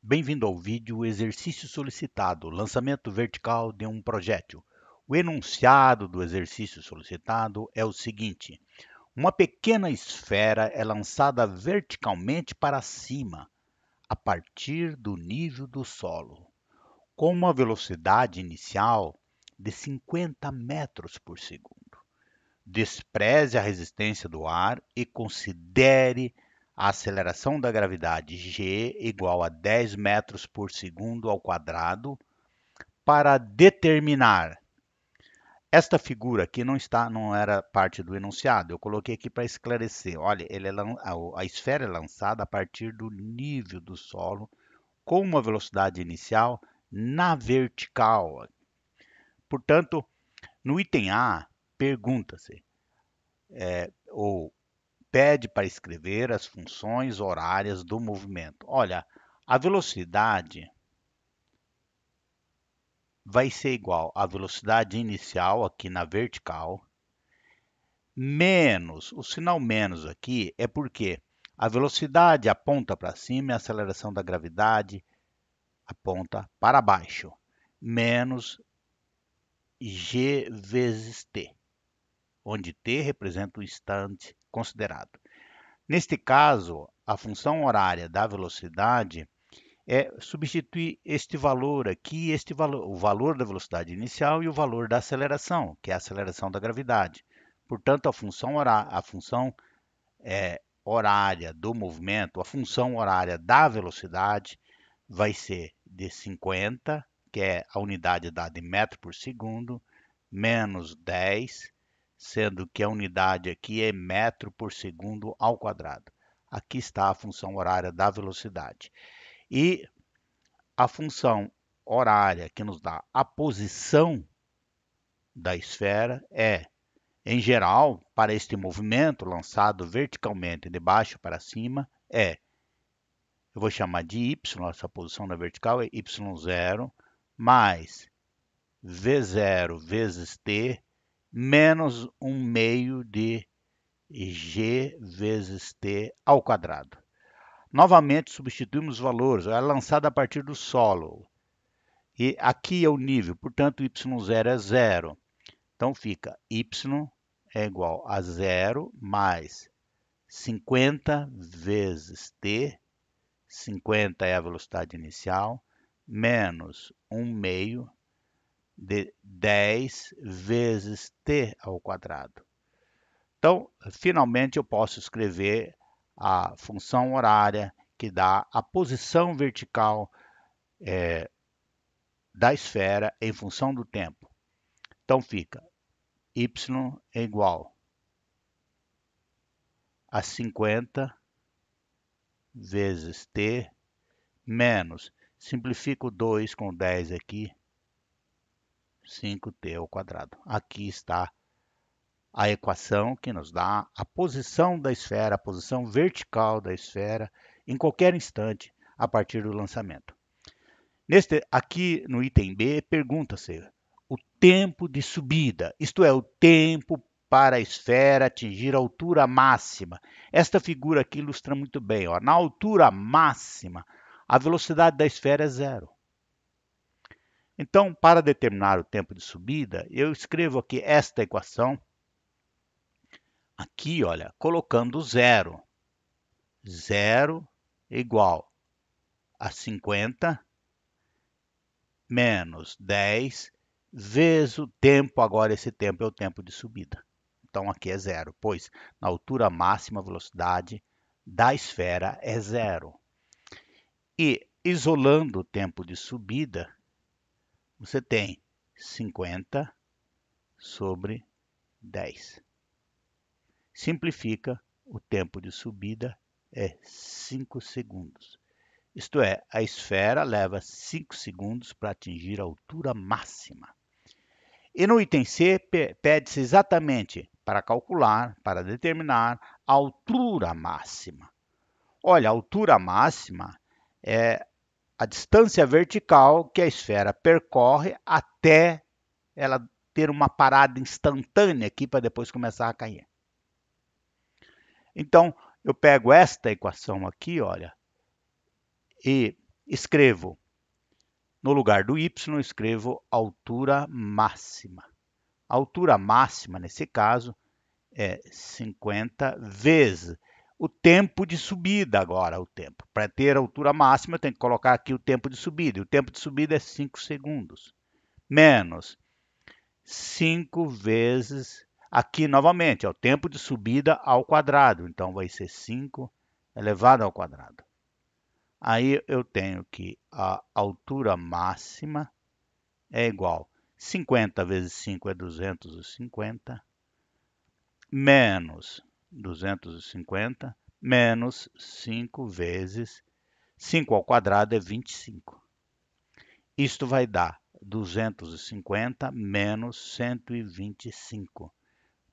Bem-vindo ao vídeo Exercício solicitado, lançamento vertical de um projétil. O enunciado do exercício solicitado é o seguinte: uma pequena esfera é lançada verticalmente para cima, a partir do nível do solo, com uma velocidade inicial de 50 metros por segundo. Despreze a resistência do ar e considere a aceleração da gravidade g igual a 10 metros por segundo ao quadrado para determinar. Esta figura aqui não era parte do enunciado, eu coloquei aqui para esclarecer. Olha, a esfera é lançada a partir do nível do solo com uma velocidade inicial na vertical. Portanto, no item A, pergunta-se, ou pede para escrever as funções horárias do movimento. Olha, a velocidade vai ser igual à velocidade inicial aqui na vertical, menos, o sinal menos aqui é porque a velocidade aponta para cima e a aceleração da gravidade aponta para baixo, menos g vezes t, onde t representa o instante considerado. Neste caso, a função horária da velocidade é substituir este valor aqui, o valor da velocidade inicial e o valor da aceleração, que é a aceleração da gravidade. Portanto, a função horária do movimento, a função horária da velocidade, vai ser de 50, que é a unidade dada em metro por segundo, menos 10, sendo que a unidade aqui é metro por segundo ao quadrado. Aqui está a função horária da velocidade. E a função horária que nos dá a posição da esfera é, em geral, para este movimento lançado verticalmente de baixo para cima, eu vou chamar de y, essa posição na vertical é y0 mais v0 vezes t menos 1 meio de g vezes t ao quadrado. Novamente, substituímos os valores. Ela é lançada a partir do solo. E aqui é o nível, portanto, y0 é zero. Então, fica y é igual a zero mais 50 vezes t, 50 é a velocidade inicial, menos 1 meio de 10 vezes t ao quadrado. Então, finalmente, eu posso escrever a função horária que dá a posição vertical da esfera em função do tempo. Então, fica y é igual a 50 vezes t menos, simplifico 2 com 10 aqui, 5t ao quadrado. Aqui está a equação que nos dá a posição da esfera, a posição vertical da esfera, em qualquer instante, a partir do lançamento. Aqui no item B, pergunta-se o tempo de subida, isto é, o tempo para a esfera atingir a altura máxima. Esta figura aqui ilustra muito bem. Ó, na altura máxima, a velocidade da esfera é zero. Então, para determinar o tempo de subida, eu escrevo aqui esta equação, aqui, olha, colocando zero. Zero igual a 50 menos 10 vezes o tempo, agora esse tempo é o tempo de subida. Então, aqui é zero, pois na altura máxima a velocidade da esfera é zero. E isolando o tempo de subida, você tem 50 sobre 10. Simplifica, o tempo de subida é 5 segundos. Isto é, a esfera leva 5 segundos para atingir a altura máxima. E no item C, pede-se exatamente para calcular, para determinar a altura máxima. Olha, a altura máxima é a distância vertical que a esfera percorre até ela ter uma parada instantânea aqui para depois começar a cair. Então, eu pego esta equação aqui, olha, e escrevo, no lugar do y, escrevo altura máxima. A altura máxima, nesse caso, é 50 vezes o tempo de subida agora, o tempo. Para ter a altura máxima, eu tenho que colocar aqui o tempo de subida. E o tempo de subida é 5 segundos. Menos 5 vezes, aqui novamente, é o tempo de subida ao quadrado. Então, vai ser 5 elevado ao quadrado. Aí eu tenho que a altura máxima é igual a 50 vezes 5 é 250, menos 250, menos 5 vezes 5 ao quadrado é 25. Isto vai dar 250 menos 125.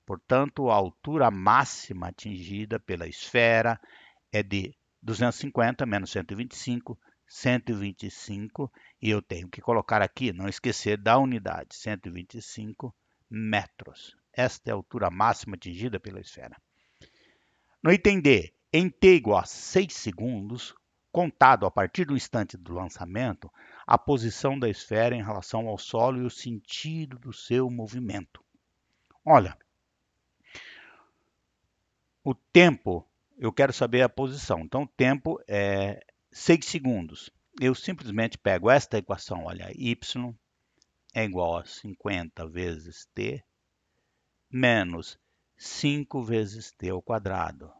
Portanto, a altura máxima atingida pela esfera é de 250 menos 125, 125, e eu tenho que colocar aqui, não esquecer da unidade, 125 metros. Esta é a altura máxima atingida pela esfera. No item D, em t igual a 6 segundos, contado a partir do instante do lançamento, a posição da esfera em relação ao solo e o sentido do seu movimento. Olha, o tempo, eu quero saber a posição. Então, o tempo é 6 segundos. Eu simplesmente pego esta equação, olha, y é igual a 50 vezes t menos 5 vezes t ao quadrado.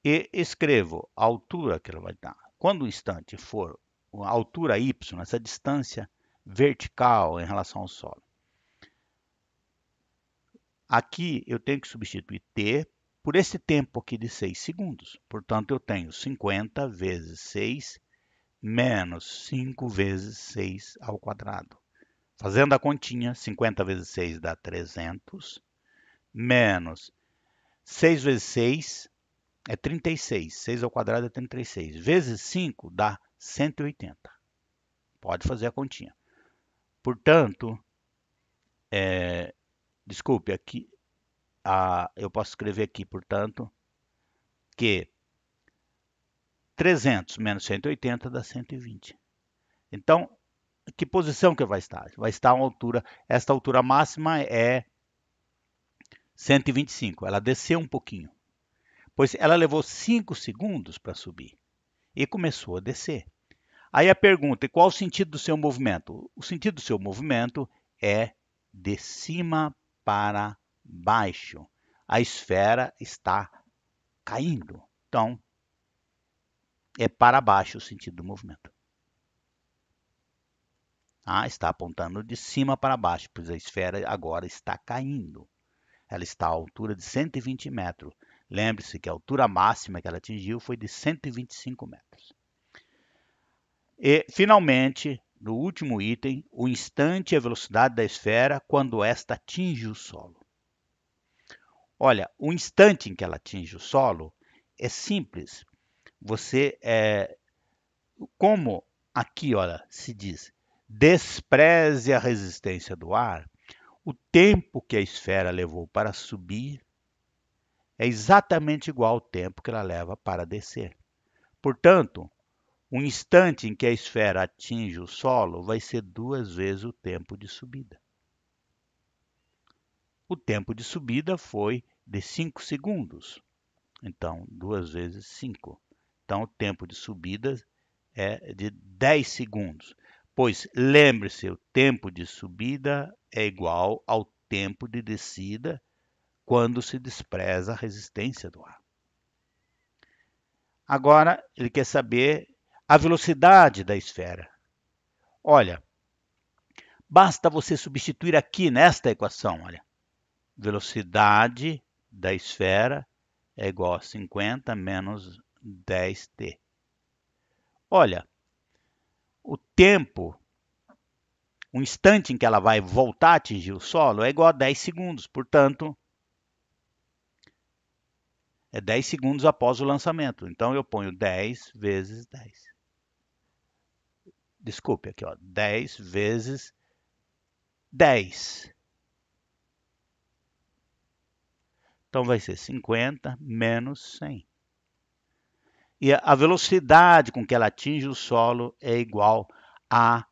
E escrevo a altura que ela vai dar. Quando o instante for a altura y, essa distância vertical em relação ao solo. Aqui eu tenho que substituir t por esse tempo aqui de 6 segundos. Portanto, eu tenho 50 vezes 6 menos 5 vezes 6 ao quadrado. Fazendo a continha, 50 vezes 6 dá 300, menos 6 vezes 6 é 36. 6 ao quadrado é 36. Vezes 5 dá 180. Pode fazer a continha. Portanto, desculpe, aqui eu posso escrever aqui, portanto, que 300 menos 180 dá 120. Então, que posição que vai estar? Vai estar uma altura, esta altura máxima é 125. Ela desceu um pouquinho, pois ela levou 5 segundos para subir e começou a descer. Aí a pergunta, e qual o sentido do seu movimento? O sentido do seu movimento é de cima para baixo. A esfera está caindo. Então, é para baixo o sentido do movimento. Está apontando de cima para baixo, pois a esfera agora está caindo. Ela está à altura de 120 metros. Lembre-se que a altura máxima que ela atingiu foi de 125 metros. E, finalmente, no último item, o instante e a velocidade da esfera quando esta atinge o solo. Olha, o instante em que ela atinge o solo é simples. Como aqui, olha, se diz, despreze a resistência do ar, o tempo que a esfera levou para subir é exatamente igual ao tempo que ela leva para descer. Portanto, o instante em que a esfera atinge o solo vai ser 2 vezes o tempo de subida. O tempo de subida foi de 5 segundos. Então, 2 vezes 5. Então, o tempo de subida é de 10 segundos. Pois, lembre-se, o tempo de subida é igual ao tempo de descida quando se despreza a resistência do ar. Agora, ele quer saber a velocidade da esfera. Olha, basta você substituir aqui nesta equação, olha. Velocidade da esfera é igual a 50 menos 10t. Olha, o tempo, o instante em que ela vai voltar a atingir o solo é igual a 10 segundos. Portanto, é 10 segundos após o lançamento. Então, eu ponho 10 vezes 10. Desculpe, aqui, ó, 10 vezes 10. Então, vai ser 50 menos 100. E a velocidade com que ela atinge o solo é igual a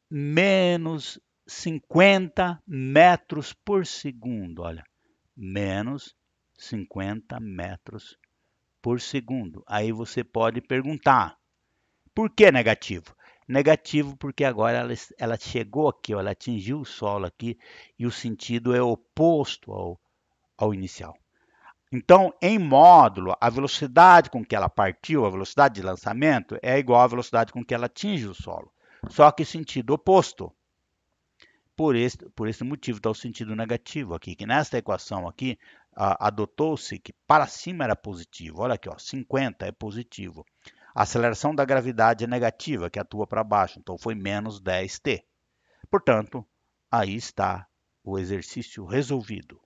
menos 50 metros por segundo. Olha, menos 50 metros por segundo. Aí você pode perguntar, por que negativo? Negativo porque agora ela chegou aqui, ó, ela atingiu o solo aqui e o sentido é oposto ao inicial. Então, em módulo, a velocidade com que ela partiu, a velocidade de lançamento, é igual à velocidade com que ela atinge o solo, só que sentido oposto. Por esse motivo está o sentido negativo aqui, que nesta equação aqui, adotou-se que para cima era positivo. Olha aqui, ó, 50 é positivo. A aceleração da gravidade é negativa, que atua para baixo, então foi menos 10t. Portanto, aí está o exercício resolvido.